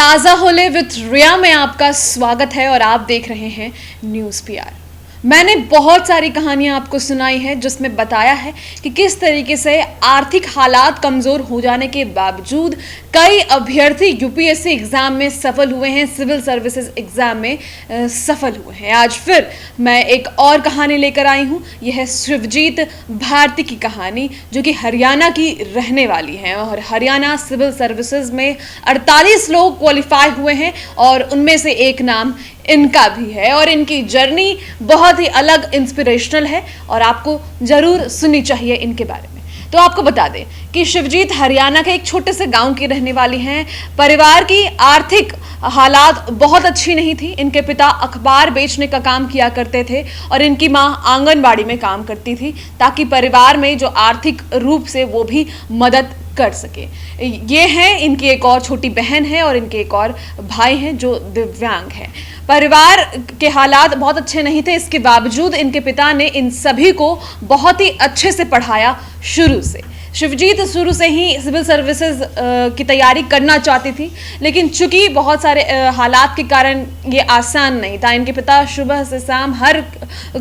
ताज़ा होले विथ रिया में आपका स्वागत है और आप देख रहे हैं न्यूज़ पीआर। मैंने बहुत सारी कहानियां आपको सुनाई है जिसमें बताया है कि किस तरीके से आर्थिक हालात कमज़ोर हो जाने के बावजूद कई अभ्यर्थी यूपीएससी एग्ज़ाम में सफल हुए हैं, सिविल सर्विसेज एग्ज़ाम में सफल हुए हैं। आज फिर मैं एक और कहानी लेकर आई हूं। यह है शिवजीत भारती की कहानी, जो कि हरियाणा की रहने वाली है और हरियाणा सिविल सर्विसेज में 48 लोग क्वालिफाई हुए हैं और उनमें से एक नाम इनका भी है और इनकी जर्नी बहुत ही अलग, इंस्पिरेशनल है और आपको जरूर सुननी चाहिए इनके बारे में। तो आपको बता दें कि शिवजीत हरियाणा के एक छोटे से गांव की रहने वाली हैं। परिवार की आर्थिक हालात बहुत अच्छी नहीं थी। इनके पिता अखबार बेचने का काम किया करते थे और इनकी मां आंगनबाड़ी में काम करती थी ताकि परिवार में जो आर्थिक रूप से वो भी मदद कर सके। ये है इनकी एक और छोटी बहन है और इनके एक और भाई हैं जो दिव्यांग हैं। परिवार के हालात बहुत अच्छे नहीं थे, इसके बावजूद इनके पिता ने इन सभी को बहुत ही अच्छे से पढ़ाया शुरू से। शिवजीत शुरू से ही सिविल सर्विसेज की तैयारी करना चाहती थी, लेकिन चूंकि बहुत सारे हालात के कारण ये आसान नहीं था। इनके पिता सुबह से शाम हर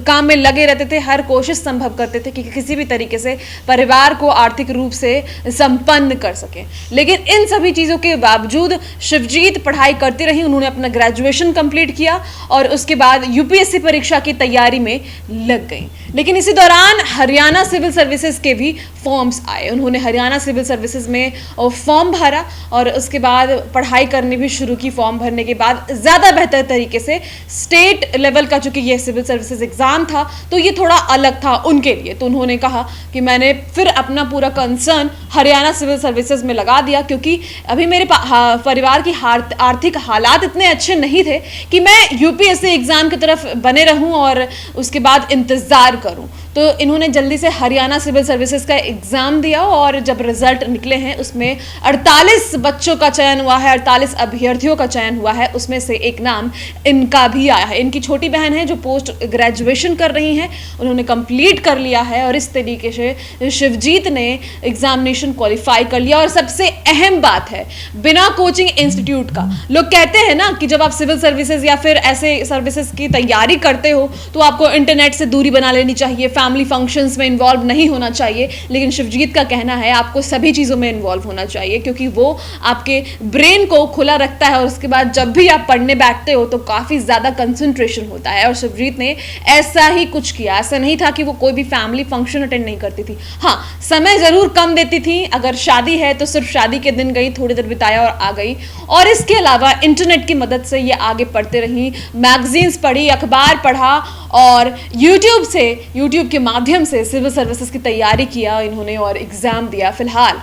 काम में लगे रहते थे, हर कोशिश संभव करते थे कि किसी भी तरीके से परिवार को आर्थिक रूप से संपन्न कर सकें। लेकिन इन सभी चीज़ों के बावजूद शिवजीत पढ़ाई करती रही। उन्होंने अपना ग्रेजुएशन कंप्लीट किया और उसके बाद यूपीएससी परीक्षा की तैयारी में लग गई। लेकिन इसी दौरान हरियाणा सिविल सर्विसेज के भी फॉर्म्स आए। उन्होंने हरियाणा सिविल सर्विसेज में फॉर्म भरा और उसके बाद पढ़ाई करनी भी शुरू की। फॉर्म भरने के बाद ज़्यादा बेहतर तरीके से स्टेट लेवल का, चूंकि ये सिविल सर्विसेज एग्ज़ाम था तो ये थोड़ा अलग था उनके लिए, तो उन्होंने कहा कि मैंने फिर अपना पूरा कंसर्न हरियाणा सिविल सर्विसेज में लगा दिया, क्योंकि अभी मेरे परिवार की आर्थिक हालात इतने अच्छे नहीं थे कि मैं यूपीएससी एग्ज़ाम की तरफ बने रहूं और उसके बाद इंतज़ार करूं। तो इन्होंने जल्दी से हरियाणा सिविल सर्विसेज का एग्ज़ाम दिया और जब रिजल्ट निकले हैं उसमें 48 बच्चों का चयन हुआ है, 48 अभ्यर्थियों का चयन हुआ है। उसमें से एक नाम इनका भी आया है। इनकी छोटी बहन है जो पोस्ट ग्रेजुएशन कर रही हैं, उन्होंने कंप्लीट कर लिया है और इस तरीके से शिवजीत ने एग्जामिनेशन क्वालिफाई कर लिया। और सबसे अहम बात है, बिना कोचिंग इंस्टीट्यूट का। लोग कहते हैं ना कि जब आप सिविल सर्विसेज या फिर ऐसे सर्विसेज की तैयारी करते हो तो आपको इंटरनेट से दूरी बना लेनी चाहिए, फैमिली फंक्शंस में इन्वॉल्व नहीं होना चाहिए। लेकिन शिवजीत का कहना है आपको सभी चीज़ों में इन्वॉल्व होना चाहिए, क्योंकि वो आपके ब्रेन को खुला रखता है और उसके बाद जब भी आप पढ़ने बैठते हो तो काफ़ी ज़्यादा कंसंट्रेशन होता है। और शिवजीत ने ऐसा ही कुछ किया। ऐसा नहीं था कि वो कोई भी फैमिली फंक्शन अटेंड नहीं करती थी। हाँ, समय ज़रूर कम देती थी। अगर शादी है तो सिर्फ शादी के दिन गई, थोड़ी देर बिताया और आ गई। और इसके अलावा इंटरनेट की मदद से ये आगे पढ़ते रही, मैगजीन्स पढ़ी, अखबार पढ़ा और यूट्यूब के माध्यम से सिविल सर्विसेज की तैयारी किया इन्होंने और एग्ज़ाम दिया। फिलहाल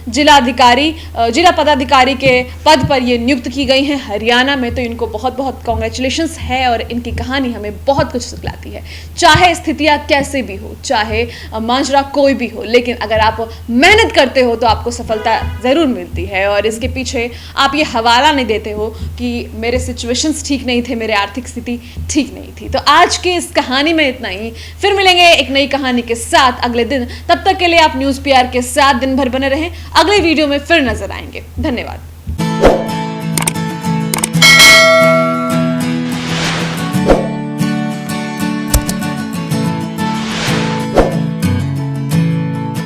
जिला पदाधिकारी के पद पर ये नियुक्त की गई हैं हरियाणा में। तो इनको बहुत बहुत कॉन्ग्रेचुलेशंस है और इनकी कहानी हमें बहुत कुछ सिखलाती है। चाहे स्थितियाँ कैसे भी हो, चाहे माजरा कोई भी हो, लेकिन अगर आप मेहनत करते हो तो आपको सफलता ज़रूर मिलती है। और इसके पीछे आप ये हवाला नहीं देते हो कि मेरे सिचुएशंस ठीक नहीं थे, मेरे आर्थिक स्थिति ठीक नहीं थी। तो आज की इस कहानी में इतना ही। फिर मिलेंगे एक नई कहानी के साथ अगले दिन। तब तक के लिए आप न्यूज़ पीआर के साथ दिन भर बने रहें। अगले वीडियो में फिर नजर आएंगे। धन्यवाद।